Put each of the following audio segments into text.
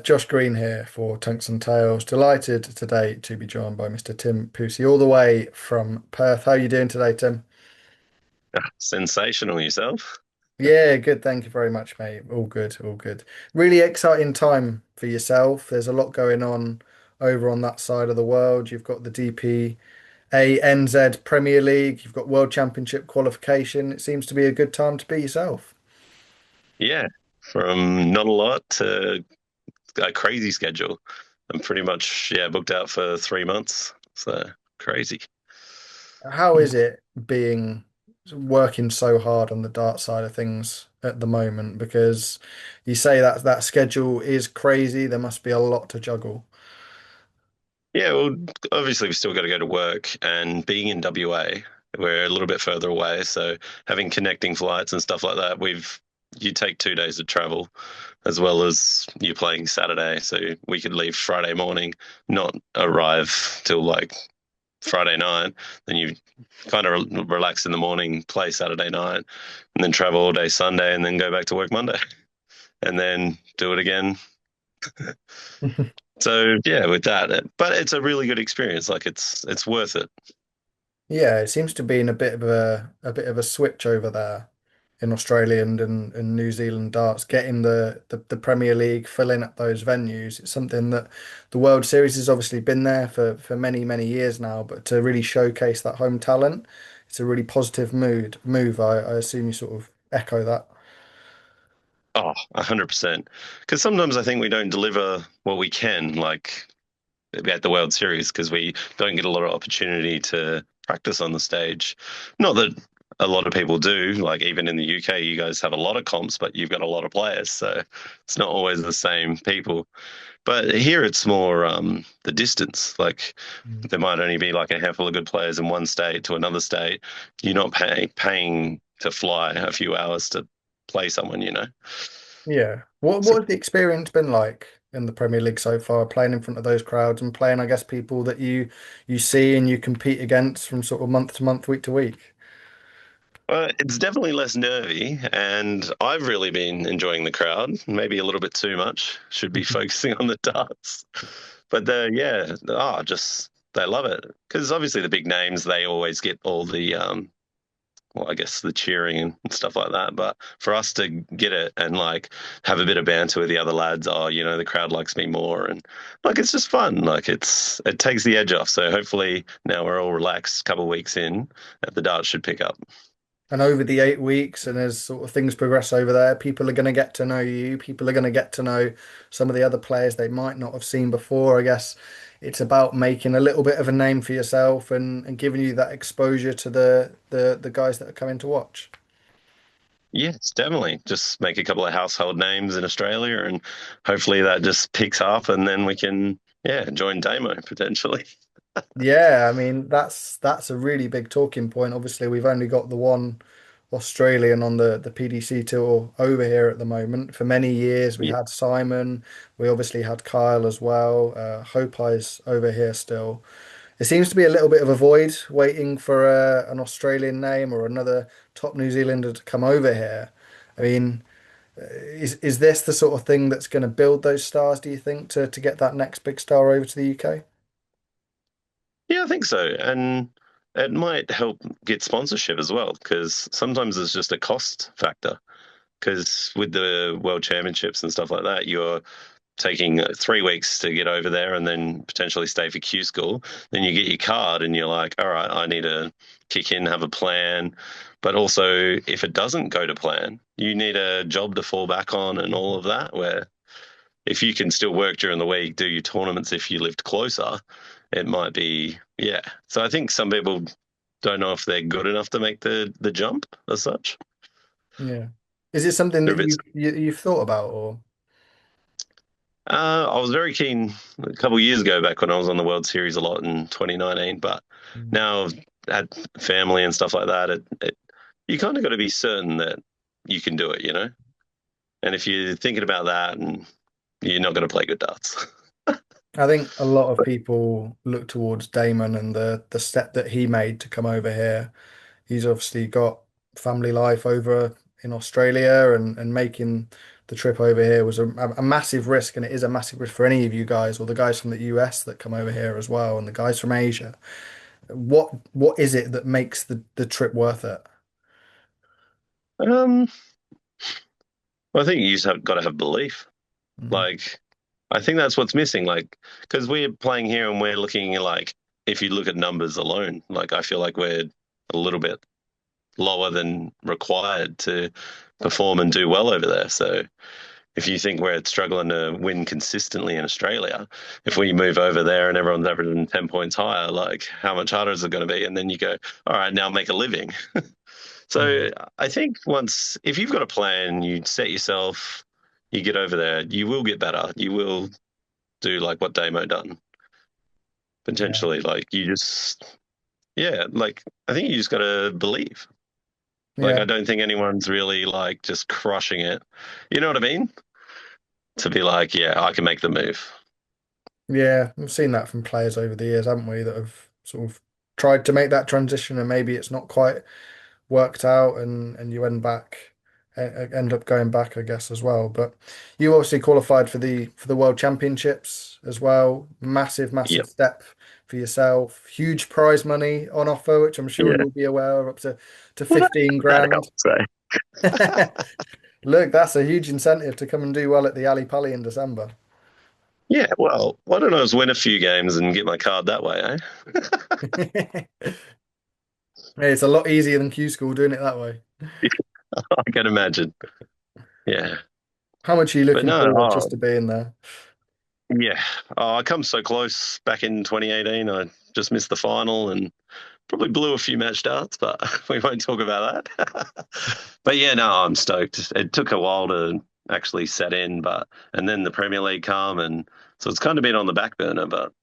Josh Green here for Tungsten Tales. Delighted today to be joined by Mr. Tim Pusey, all the way from Perth. How are you doing today, Tim? Sensational yourself. Yeah, good. Thank you very much, mate. All good, all good. Really exciting time for yourself. There's a lot going on over on that side of the world. You've got the DPA ANZ Premier League. You've got World Championship qualification. It seems to be a good time to be yourself. Yeah, from not a lot to a crazy schedule. I'm pretty much booked out for 3 months. So crazy. How is it being working so hard on the dart side of things at the moment? Because you say that that schedule is crazy. There must be a lot to juggle. Yeah, well, obviously we've still got to go to work, and being in WA, we're a little bit further away. So having connecting flights and stuff like that, you take 2 days of travel, as well as you playing Saturday. So we could leave Friday morning, not arrive till like Friday night, then you kind of relax in the morning, play Saturday night, and then travel all day Sunday, and then go back to work Monday, and then do it again. So yeah, with that, but it's a really good experience. Like it's worth it. Yeah, it seems to be in a bit of a switch over there in Australia and New Zealand darts, getting the Premier League, filling up those venues. It's something that the World Series has obviously been there for many, many years now, but to really showcase that home talent, it's a really positive move. I assume you sort of echo that. Oh, 100%. Because sometimes I think we don't deliver what we can, like at the World Series, because we don't get a lot of opportunity to practice on the stage. Not that a lot of people do. Like even in the UK, you guys have a lot of comps, but you've got a lot of players, so it's not always the same people. But here it's more the distance. Like there might only be like a handful of good players in one state to another state. You're not paying to fly a few hours to play someone. Yeah. What So has the experience been like in the Premier League so far, playing in front of those crowds and playing, I guess, people that you see and you compete against from sort of month to month, week to week? it's definitely less nervy, and I've really been enjoying the crowd. Maybe a little bit too much. Should be focusing on the darts. But yeah, just they love it because obviously the big names they always get all the well, I guess the cheering and stuff like that. But for us to get it and like have a bit of banter with the other lads, the crowd likes me more, and like it's just fun. Like it takes the edge off. So hopefully now we're all relaxed. Couple of weeks in, that the darts should pick up. And over the 8 weeks, and as sort of things progress over there, people are going to get to know you. People are going to get to know some of the other players they might not have seen before. I guess it's about making a little bit of a name for yourself and giving you that exposure to the guys that are coming to watch. Yes, definitely. Just make a couple of household names in Australia, and hopefully that just picks up, and then we can, join Damo potentially. Yeah, I mean that's a really big talking point. Obviously, we've only got the one Australian on the PDC tour over here at the moment. For many years, we Yeah, had Simon. We obviously had Kyle as well. Hopai's over here still. It seems to be a little bit of a void waiting for an Australian name or another top New Zealander to come over here. I mean, is this the sort of thing that's going to build those stars, do you think, to get that next big star over to the UK? yeah, I think so, and it might help get sponsorship as well, because sometimes it's just a cost factor. Because with the World Championships and stuff like that, you're taking 3 weeks to get over there and then potentially stay for Q school. Then you get your card and you're like, all right, I need to kick in, have a plan. But also, if it doesn't go to plan, you need a job to fall back on and all of that. Where if you can still work during the week, do your tournaments if you lived closer, it might be, yeah. So I think some people don't know if they're good enough to make the jump as such. Yeah. Is it something They're that a bit you've thought about or? I was very keen a couple of years ago back when I was on the World Series a lot in 2019, but Mm. now I've had family and stuff like that. You kind of got to be certain that you can do it. And if you're thinking about that, and you're not going to play good darts. I think a lot of people look towards Damon and the step that he made to come over here. He's obviously got family life over in Australia and making the trip over here was a massive risk, and it is a massive risk for any of you guys or the guys from the US that come over here as well, and the guys from Asia. What is it that makes the trip worth it? Um, I think you just have got to have belief. Mm. Like, I think that's what's missing. Like, because we're playing here and we're looking like, if you look at numbers alone, like I feel like we're a little bit lower than required to perform and do well over there. So if you think we're struggling to win consistently in Australia, if we move over there and everyone's averaging 10 points higher, like how much harder is it going to be? And then you go, all right, now make a living. Yeah, So I think once, if you've got a plan, you set yourself, you get over there, you will get better. You will do like what Damo done. yeah, Potentially, like you just, yeah, like I think you just got to believe. Like yeah. I don't think anyone's really like just crushing it. You know what I mean? To be like, yeah, I can make the move. Yeah, we've seen that from players over the years, haven't we, that have sort of tried to make that transition and maybe it's not quite worked out and you end up going back, I guess, as well. But you obviously qualified for the World Championships as well. Massive, massive Yep. step for yourself. Huge prize money on offer, which I'm sure Yeah. you'll be aware of, up to Well, 15 that grand. helps, eh? Look, that's a huge incentive to come and do well at the Ali Pali in December. Yeah, well, why don't I just win a few games and get my card that way, eh? Hey, it's a lot easier than Q School doing it that way. I can imagine. Yeah. How much are you But looking no, forward just to being there? yeah. Oh, I come so close back in 2018. I just missed the final and probably blew a few match starts, but we won't talk about that. But yeah, no, I'm stoked. It took a while to actually set in, but and then the Premier League come, and so it's kind of been on the back burner, but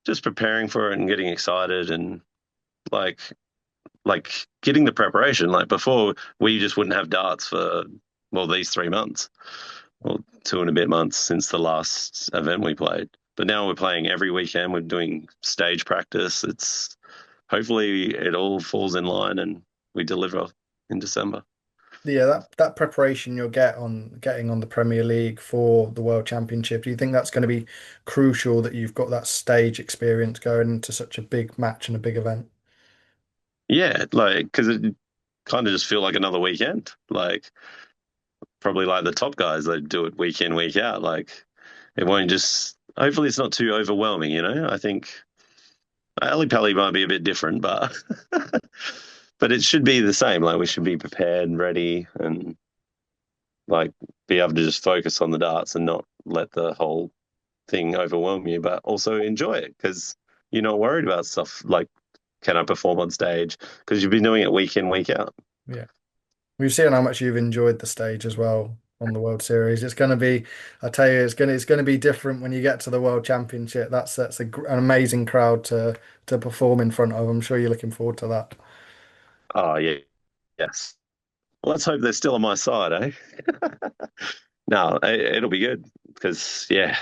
just preparing for it and getting excited and like like getting the preparation. Like before, we just wouldn't have darts for well these 3 months, well 2 and a bit months since the last event we played. But now we're playing every weekend. We're doing stage practice. It's hopefully it all falls in line and we deliver in December. Yeah, that preparation you'll getting on the Premier League for the World Championship, do you think that's going to be crucial that you've got that stage experience going into such a big match and a big event? Yeah, like because it kind of just feel like another weekend. Like probably like the top guys, they do it week in, week out. Like it won't just. Hopefully, it's not too overwhelming. I think Ali Pali might be a bit different, but but it should be the same. Like we should be prepared and ready, and like be able to just focus on the darts and not let the whole thing overwhelm you, but also enjoy it because you're not worried about stuff like can I perform on stage because you've been doing it week in, week out. Yeah. We've seen how much you've enjoyed the stage as well on the World Series. It's going to be, I tell you, it's going to be different when you get to the World Championship. An amazing crowd to perform in front of. I'm sure you're looking forward to that. Oh yeah, yes. Well, let's hope they're still on my side, eh? No, it'll be good because yeah,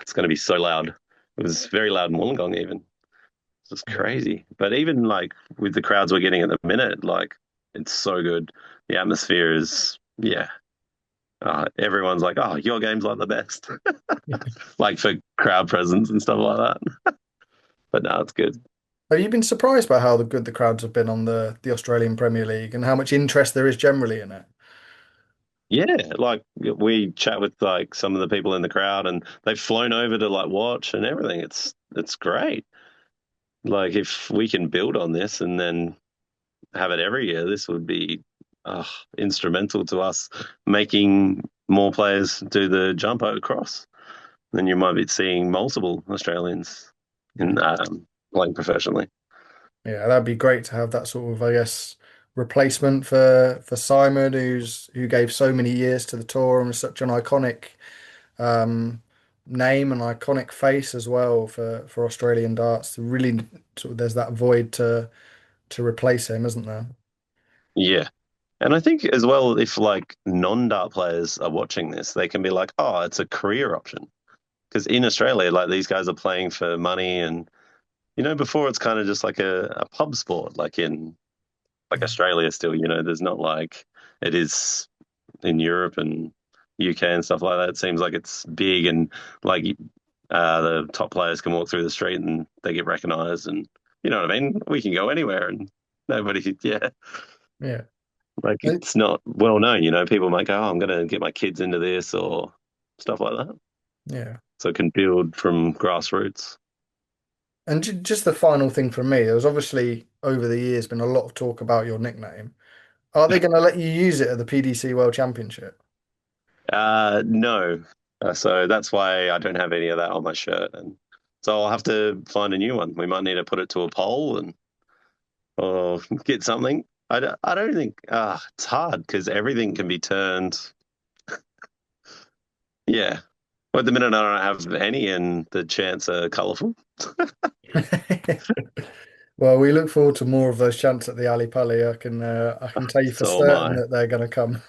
it's going to be so loud. It was very loud in Wollongong even. It's just Yeah. crazy. But even like with the crowds we're getting at the minute, like it's so good. The atmosphere is yeah. Everyone's like, "Oh, your game's like the best," like for crowd presence and stuff like that. But no, it's good. Have you been surprised by how good the crowds have been on the Australian Premier League and how much interest there is generally in it? Yeah, like we chat with like some of the people in the crowd, and they've flown over to like watch and everything. It's great. Like if we can build on this and then have it every year, this would be uh, instrumental to us making more players do the jump across. Then you might be seeing multiple Australians in playing professionally. Yeah, that'd be great to have that sort of, I guess, replacement for Simon, who gave so many years to the tour and was such an iconic um, name and iconic face as well for Australian darts. Really, sort of, there's that void to replace him, isn't there? Yeah. And I think as well, if like non-dart players are watching this, they can be like, oh, it's a career option. Because in Australia, like these guys are playing for money and before it's kind of just like a pub sport, like in like Yeah. Australia still, there's not like it is in Europe and UK and stuff like that. It seems like it's big and like the top players can walk through the street and they get recognised, and you know what I mean. We can go anywhere and nobody, yeah, Yeah. like And- it's not well known. You know, people might go, "Oh, I'm going to get my kids into this" or stuff like that. yeah. So it can build from grassroots. And just the final thing from me, there's obviously over the years been a lot of talk about your nickname. Are they going to let you use it at the PDC World Championship? No, so that's why I don't have any of that on my shirt, and so I'll have to find a new one. We might need to put it to a poll and or get something. I don't think it's hard because everything can be turned. Yeah. Well, at the minute, I don't have any, and the chants are colourful. Well, we look forward to more of those chants at the Ali Pali. I can tell you for So am certain I. that they're going to come.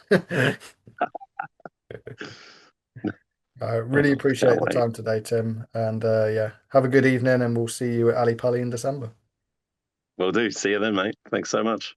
I really Can't appreciate the wait. time today, Tim. And yeah, have a good evening, and we'll see you at Ali Pali in December. Will do. See you then, mate. Thanks so much.